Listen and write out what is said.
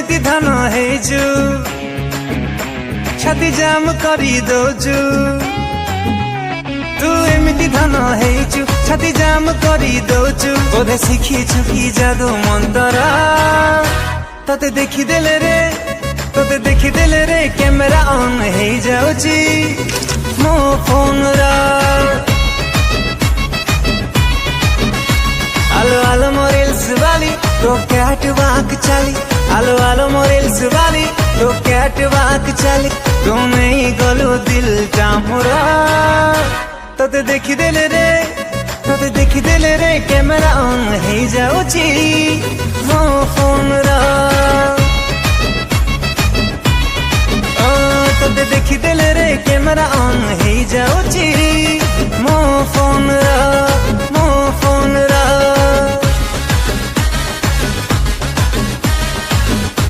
एमिति धन हेजु छाती जाम करी दोजु तू एमिति धन हेजु छाती जाम करी दोजु बोधे शिखिछु कि जादू मंतर तते देखिदेले रे कैमेरा ऑन हे जाउची मो फोन रा आलो आलो मोर रील्स वाली तो कैट वाक चली आलो आलो मोर रील्स वाली तो कैट वाक चली तुम्हें ही गलो दिल टामुरा तते देखिदेले रे कैमेरा ऑन हे जाउची मो फोन रा।